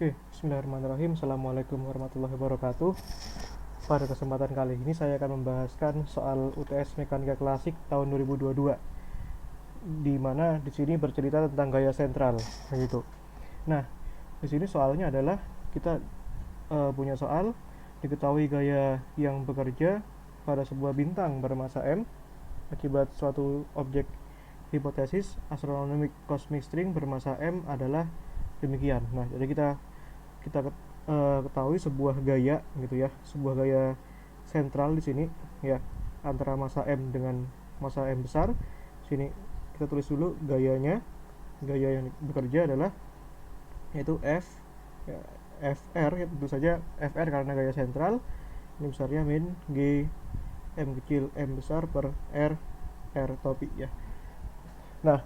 Oke, bismillahirrahmanirrahim. Assalamualaikum warahmatullahi wabarakatuh. Pada kesempatan kali ini saya akan membahaskan soal UTS Mekanika Klasik tahun 2022, di mana di sini bercerita tentang gaya sentral, begitu. Nah, di sini soalnya adalah kita punya soal diketahui gaya yang bekerja pada sebuah bintang bermasa M akibat suatu objek hipotesis astronomic cosmic string bermasa M adalah demikian. Nah, jadi kita ketahui sebuah gaya gitu ya, sebuah gaya sentral di sini ya, antara masa M dengan masa M besar. Sini kita tulis dulu gayanya. Gaya yang bekerja adalah yaitu F ya, FR ya, tentu saja FR karena gaya sentral. Ini besarnya min G M kecil M besar per R R topi ya. Nah,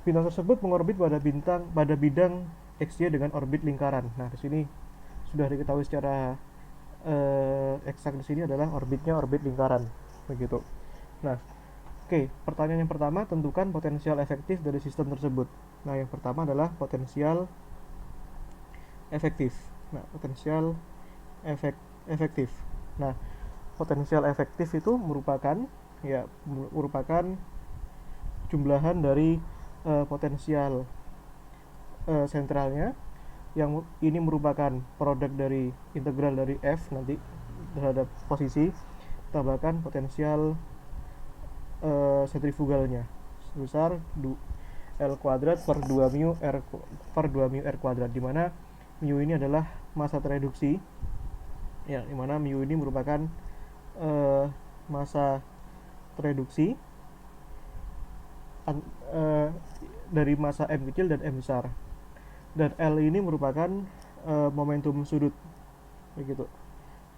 bintang tersebut mengorbit pada bidang XY dengan orbit lingkaran. Nah, di sini sudah diketahui secara eksak di sini adalah orbitnya orbit lingkaran, begitu. Nah, oke, pertanyaan yang pertama, tentukan potensial efektif dari sistem tersebut. Nah, yang pertama adalah potensial efektif. Nah, potensial efektif. Nah, potensial efektif itu merupakan jumlahan dari potensial sentralnya, yang ini merupakan produk dari integral dari F nanti terhadap posisi tambahkan potensial sentrifugalnya sebesar L kuadrat per 2 mu R per 2 mu R kuadrat, di mana mu ini adalah massa tereduksi ya, di mana mu ini merupakan massa tereduksi dari massa M kecil dan M besar, dan L ini merupakan momentum sudut, begitu,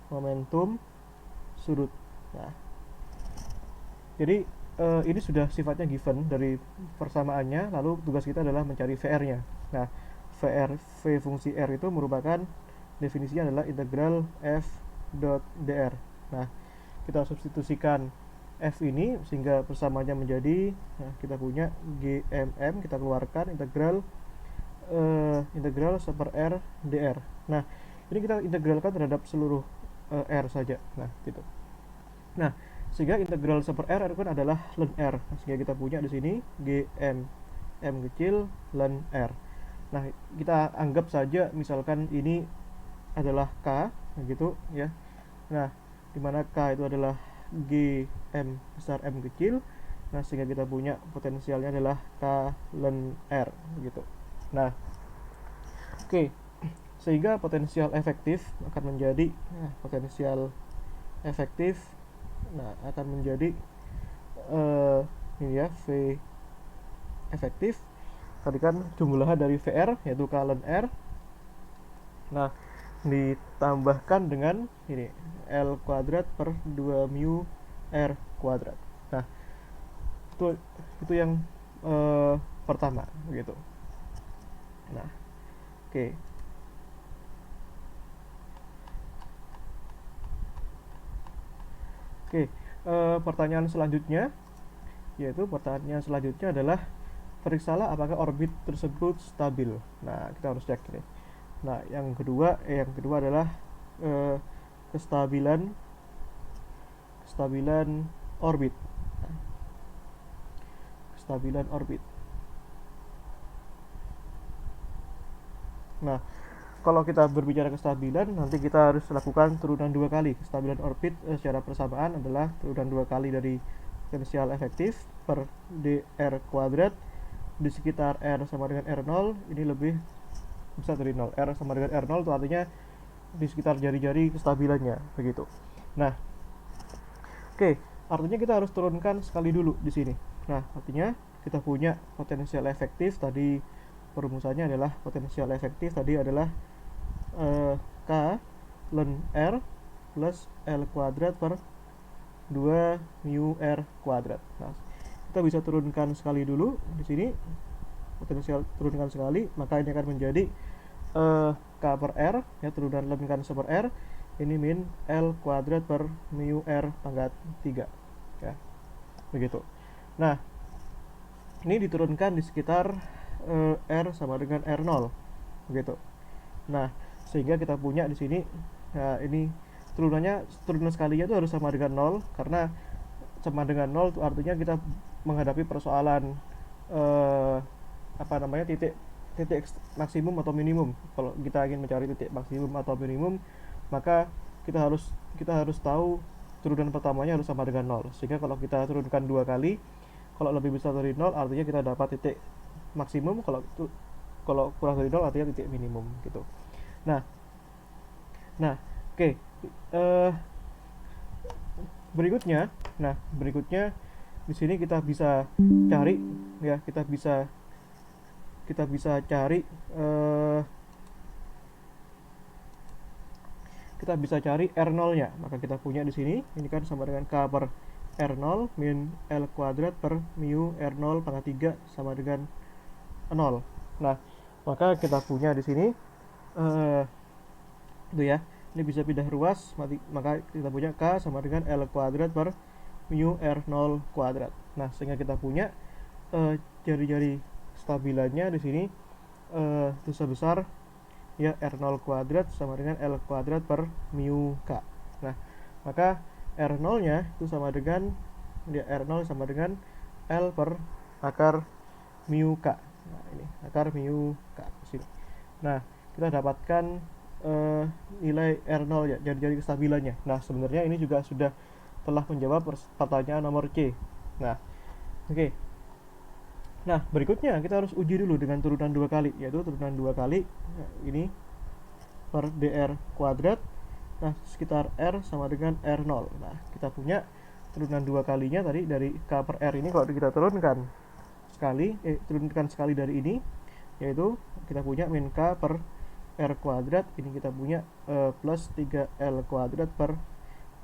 momentum sudut. Nah, jadi ini sudah sifatnya given dari persamaannya, lalu tugas kita adalah mencari VR-nya. Nah, V fungsi R itu merupakan definisinya adalah integral F dot dr. Nah, kita substitusikan F ini sehingga persamaannya menjadi, nah, kita punya GMM, kita keluarkan integral seper R dr. Nah, ini kita integralkan terhadap seluruh R saja. Nah, gitu. Nah, sehingga integral seper R kan adalah ln R. Nah, sehingga kita punya di sini GM M kecil ln R. Nah, kita anggap saja misalkan ini adalah K, begitu ya. Nah, dimana K itu adalah GM besar M kecil. Nah, sehingga kita punya potensialnya adalah K ln R, begitu. Nah, oke, sehingga potensial efektif akan menjadi potensial efektif, nah, akan menjadi ini ya, V efektif tadi kan jumlahan dari VR yaitu K ln R, nah, ditambahkan dengan ini L kuadrat per 2 mu R kuadrat. Nah, itu yang pertama, begitu. Nah, oke. Pertanyaan selanjutnya adalah periksalah apakah orbit tersebut stabil. Nah, kita harus cek ini. Nah, yang kedua adalah kestabilan orbit. Kestabilan orbit. Nah, kalau kita berbicara kestabilan, nanti kita harus lakukan turunan 2 kali. Kestabilan orbit secara persamaan adalah turunan 2 kali dari potensial efektif per dr kuadrat di sekitar R sama dengan R0, ini lebih besar dari 0. R sama dengan R0 itu artinya di sekitar jari-jari kestabilannya, begitu. Nah, oke, artinya kita harus turunkan sekali dulu di sini. Nah, artinya kita punya potensial efektif tadi, perumusannya adalah potensial efektif tadi adalah K ln R plus L kuadrat per 2 mu R kuadrat. Nah, kita bisa turunkan sekali dulu di sini, potensial turunkan sekali, maka ini akan menjadi K per R ya, turunan ln seper R, ini min L kuadrat per mu R pangkat 3 ya, begitu. Nah, ini diturunkan di sekitar R sama dengan R0, begitu. Nah, sehingga kita punya di sini, nah ini turunan sekalinya itu harus sama dengan 0, karena sama dengan 0 itu artinya kita menghadapi persoalan eh, apa namanya, titik titik maksimum atau minimum. Kalau kita ingin mencari titik maksimum atau minimum, maka kita harus tahu turunan pertamanya harus sama dengan 0. Sehingga kalau kita turunkan dua kali, kalau lebih besar dari 0 artinya kita dapat titik maksimum, kalau kurang dari 0 artinya titik minimum gitu. Nah, nah, oke. Eh, berikutnya, berikutnya di sini kita bisa cari, ya, kita bisa cari eh, kita bisa cari R0-nya. Maka kita punya di sini, ini kan sama dengan K per R0 min L kuadrat per mu R0 pangkat 3 sama dengan 0. Nah, maka kita punya di sini itu ya. Ini bisa pindah ruas, maka kita punya K sama dengan L kuadrat per mu R0 kuadrat. Nah, sehingga kita punya jari-jari stabilannya di sini itu sebesar ya R0 kuadrat sama dengan L kuadrat per mu K. Nah, maka R0 nya itu sama dengan ya, R0 sama dengan L per akar mu K. Nah, ini akar mu K sini. Nah, kita dapatkan nilai R0 ya, jari-jari kestabilannya. Nah, sebenarnya ini juga sudah telah menjawab pertanyaan nomor C. Nah, oke. Nah, berikutnya kita harus uji dulu dengan turunan dua kali, yaitu turunan dua kali ini per dr kuadrat. Nah, sekitar R sama dengan R0. Nah, kita punya turunan dua kalinya tadi dari K per R ini, kalau kita turunkan sekali dari ini, yaitu kita punya min K per R kuadrat, ini kita punya plus 3L kuadrat per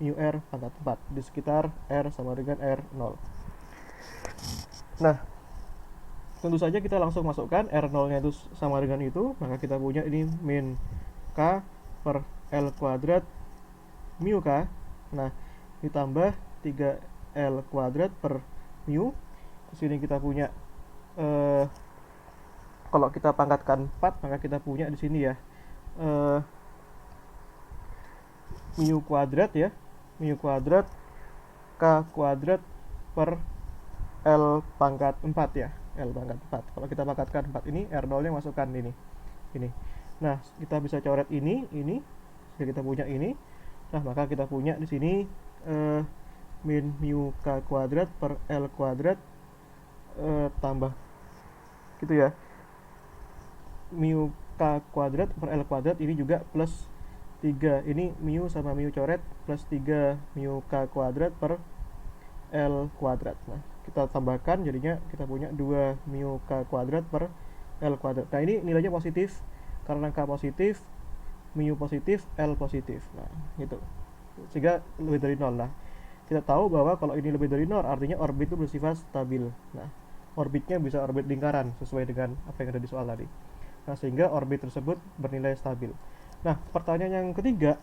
mu R pangkat 4 di sekitar R sama dengan R0. Nah, tentu saja kita langsung masukkan R0 nya itu sama dengan itu, maka kita punya ini min K per L kuadrat mu K. Nah, ditambah 3L kuadrat per mu. Di sini kita punya kalau kita pangkatkan 4, maka kita punya di sini ya mu kuadrat ya, mu kuadrat K kuadrat per L pangkat 4 ya, L pangkat 4. Kalau kita pangkatkan 4 ini, R0 nya masukkan ini. Nah, kita bisa coret ini, jadi kita punya ini. Nah, maka kita punya di sini min mu K kuadrat per L kuadrat tambah gitu ya, mu K kuadrat per L kuadrat, ini juga plus 3, ini mu sama mu coret, plus 3 mu K kuadrat per L kuadrat. Nah, kita tambahkan, jadinya kita punya 2 mu K kuadrat per L kuadrat. Nah, ini nilainya positif, karena K positif, mu positif, L positif. Nah, gitu. Sehingga lebih dari 0. Nah, kita tahu bahwa kalau ini lebih dari 0 artinya orbit itu bersifat stabil. Nah, orbitnya bisa orbit lingkaran sesuai dengan apa yang ada di soal tadi. Nah, sehingga orbit tersebut bernilai stabil. Nah, pertanyaan yang ketiga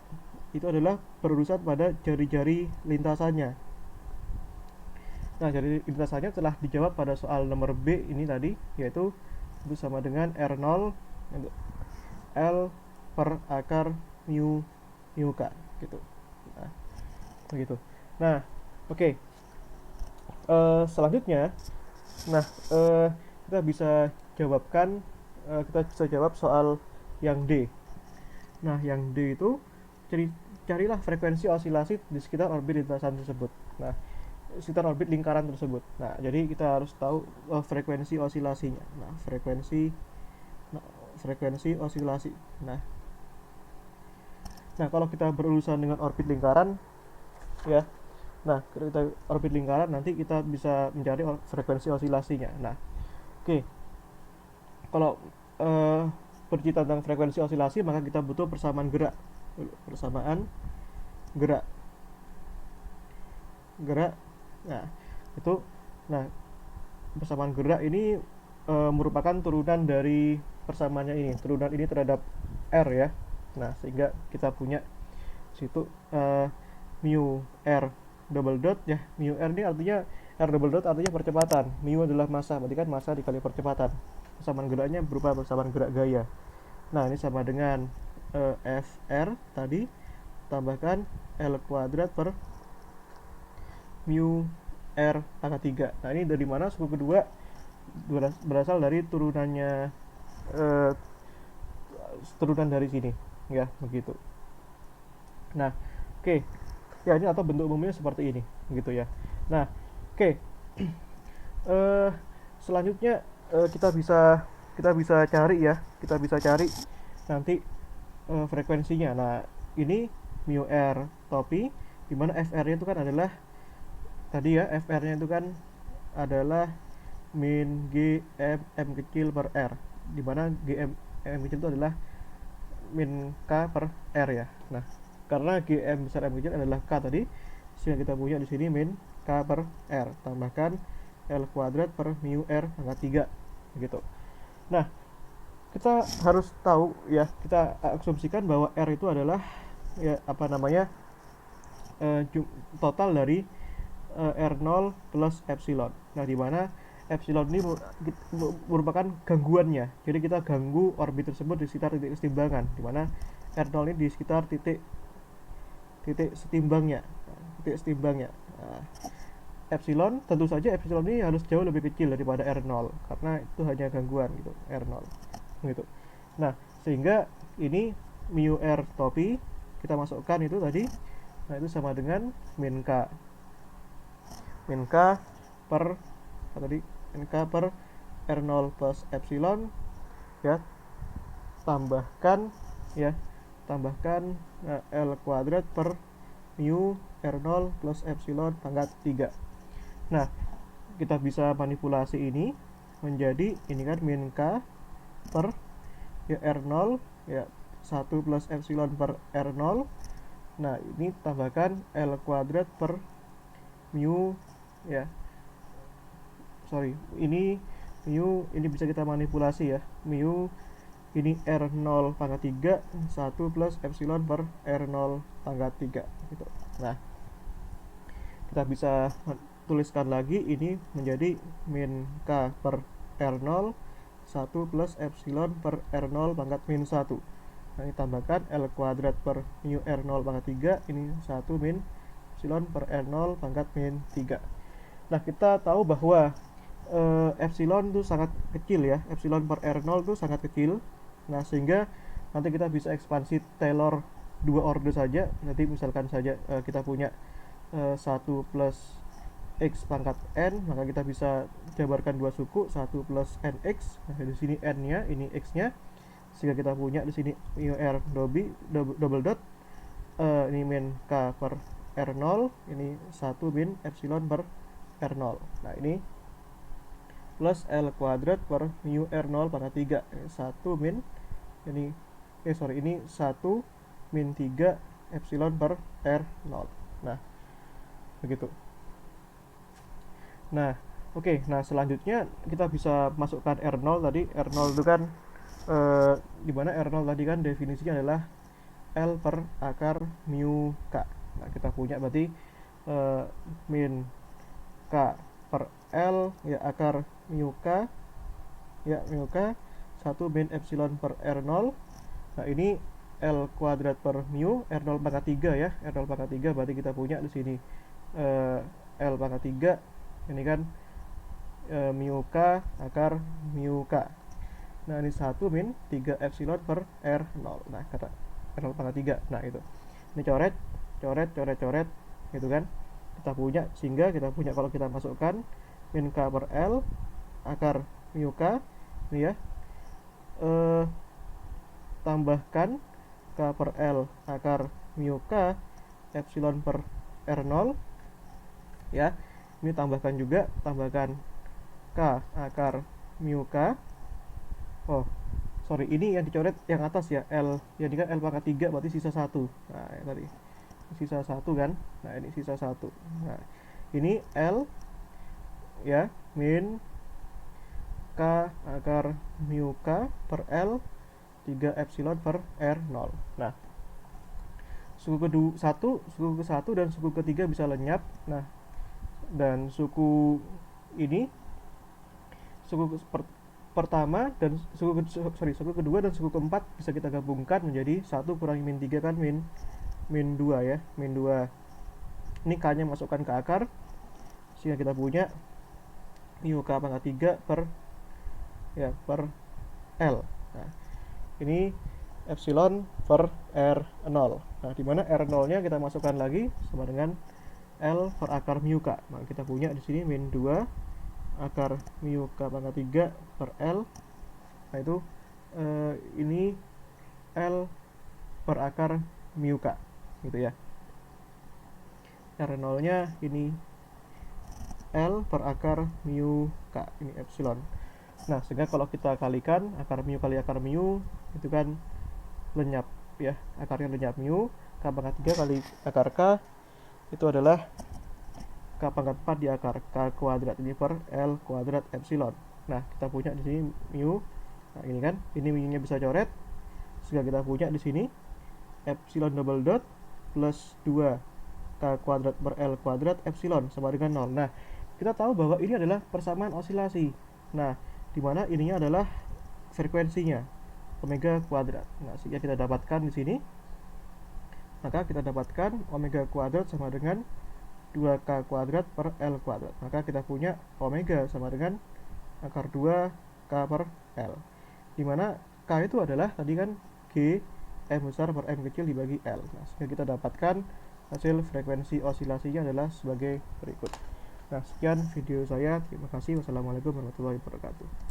itu adalah berurusan pada jari-jari lintasannya. Nah, jari lintasannya telah dijawab pada soal nomor B ini tadi, yaitu itu sama dengan R0 L per akar mu K gitu. Nah, begitu. Nah, oke. Selanjutnya, kita bisa jawab soal yang D. Nah, yang D itu carilah frekuensi osilasi di sekitar orbit lintasan tersebut. Nah, sekitar orbit lingkaran tersebut. Nah, jadi kita harus tahu frekuensi osilasinya. Nah, frekuensi osilasi. Nah, kalau kita berurusan dengan orbit lingkaran, ya. Nah, kita orbit lingkaran, nanti kita bisa mencari frekuensi osilasinya. Nah, oke. Kalau bercerita tentang frekuensi osilasi, maka kita butuh persamaan gerak. Nah, itu persamaan gerak ini merupakan turunan dari persamaannya ini, turunan ini terhadap R ya. Nah, sehingga kita punya situ mu R double dot ya. Mu R ini artinya R double dot artinya percepatan. Mu adalah massa, berarti kan massa dikali percepatan. Persamaan geraknya berupa persamaan gerak gaya. Nah, ini sama dengan FR tadi tambahkan L kuadrat per mu R pangkat 3. Nah, ini dari mana? Suku kedua berasal dari eh, turunan dari sini, ya, begitu. Nah, oke. Ya, ini atau bentuk umumnya seperti ini, gitu ya. Nah, oke. eh Selanjutnya kita bisa cari ya, kita bisa cari nanti frekuensinya. Nah, ini mu r topi, di mana fr-nya itu kan adalah tadi ya, fr-nya itu kan adalah min g m kecil per r, di mana g m kecil itu adalah min k per r ya. Nah, karena gm besar m kecil adalah k tadi, sehingga kita punya di sini min k per r tambahkan l kuadrat per mu r pangkat 3 gitu. Nah, kita harus tahu ya, kita asumsikan bahwa r itu adalah ya apa namanya, total dari R0 plus epsilon. Nah, di mana epsilon ini merupakan gangguannya. Jadi kita ganggu orbit tersebut di sekitar titik kesetimbangan, di mana R0 ini di sekitar titik titik setimbangnya, titik setimbangnya. Nah, epsilon, tentu saja epsilon ini harus jauh lebih kecil daripada R0 karena itu hanya gangguan gitu, R0 gitu. Nah, sehingga ini mu r topi kita masukkan itu tadi. Nah, itu sama dengan min k per tadi min k per R0 plus epsilon ya, tambahkan ya, tambahkan L kuadrat per mu R0 plus epsilon pangkat 3. Nah, kita bisa manipulasi ini menjadi ini kan min k per ya R0 ya 1 plus epsilon per R0. Nah, ini tambahkan L kuadrat per mu ya, sorry, ini ini bisa kita manipulasi ya, mu ini R0 pangkat 3 1 plus epsilon per R0 pangkat 3 gitu. Nah, kita bisa tuliskan lagi ini menjadi min k per R0 1 plus epsilon per R0 pangkat min 1. Nah, ini tambahkan L kuadrat per mu R0 pangkat 3 ini 1 min epsilon per R0 pangkat min 3. Nah, kita tahu bahwa epsilon itu sangat kecil ya, epsilon per R0 itu sangat kecil. Nah, sehingga nanti kita bisa ekspansi Taylor dua orde saja. Nanti misalkan saja kita punya 1 plus x pangkat n, maka kita bisa jabarkan dua suku 1 plus nx. Nah, di sini n-nya, ini x-nya, sehingga kita punya di sini mu r double dot ini min k per R0, ini 1 min epsilon per R0. Nah, ini plus L kuadrat per mu R0 pangkat 3. 1 min ini ini 1 min 3 epsilon per R0. Nah, begitu. Nah, oke. Nah, selanjutnya kita bisa masukkan R0 tadi. R0 itu kan di mana R0 tadi kan definisinya adalah L per akar mu K. Nah, kita punya berarti min K per L ya akar mu K ya, mu K 1 min epsilon per R0. Nah, ini L kuadrat per mu R0 pangkat 3 ya, R0 pangkat 3 berarti kita punya di sini L pangkat 3 ini kan mu K akar mu K. Nah, ini 1 min 3 epsilon per R0. Nah, kata R0 pangkat 3. Nah, itu. Ini coret gitu kan. Kita punya, sehingga kita punya kalau kita masukkan min K per L akar mu K ini ya. Tambahkan K per L akar mu K epsilon per R0 ya. Ini tambahkan K akar mu K. Oh, sorry, ini yang dicoret yang atas ya, L, yang ini kan L pangkat 3 berarti sisa 1. Nah, ya tadi sisa 1 kan. Nah, ini sisa 1. Nah, ini L ya min K akar mu K per L 3 epsilon per R0. Nah, suku ke-1 dan suku ke-3 bisa lenyap. Nah, dan suku ini pertama dan suku kedua dan suku keempat bisa kita gabungkan menjadi 1 kurangi min 3 kan min 2 ya, min 2. Ini k nya masukkan ke akar sehingga kita punya mu k pangkat 3 per L. Nah, ini epsilon per R0. Nah, di mana R0 nya kita masukkan lagi sama dengan L per akar mu k. Nah, kita punya di sini min 2 akar mu k pangkat 3 per L. Nah, itu ini L per akar mu k gitu ya. R0 nya ini L per akar mu k, ini epsilon. Nah, sehingga kalau kita kalikan akar mu kali akar mu itu kan lenyap ya, akarnya lenyap. Mu k pangkat 3 kali akar k itu adalah k pangkat 4 di akar k kuadrat ini per L kuadrat epsilon. Nah, kita punya di sini mu. Nah, ini kan, ini mu-nya bisa coret. Sehingga kita punya di sini epsilon double dot plus 2 k kuadrat per L kuadrat epsilon sama dengan 0. Nah, kita tahu bahwa ini adalah persamaan osilasi. Nah, di mana ininya adalah frekuensinya omega kuadrat. Nah, sehingga kita dapatkan di sini, maka kita dapatkan omega kuadrat sama dengan 2k kuadrat per L kuadrat. Maka kita punya omega sama dengan akar 2k per L, dimana k itu adalah tadi kan G M besar per M kecil dibagi L. Nah, sehingga kita dapatkan hasil frekuensi osilasinya adalah sebagai berikut. Nah, sekian video saya. Terima kasih. Wassalamualaikum warahmatullahi wabarakatuh.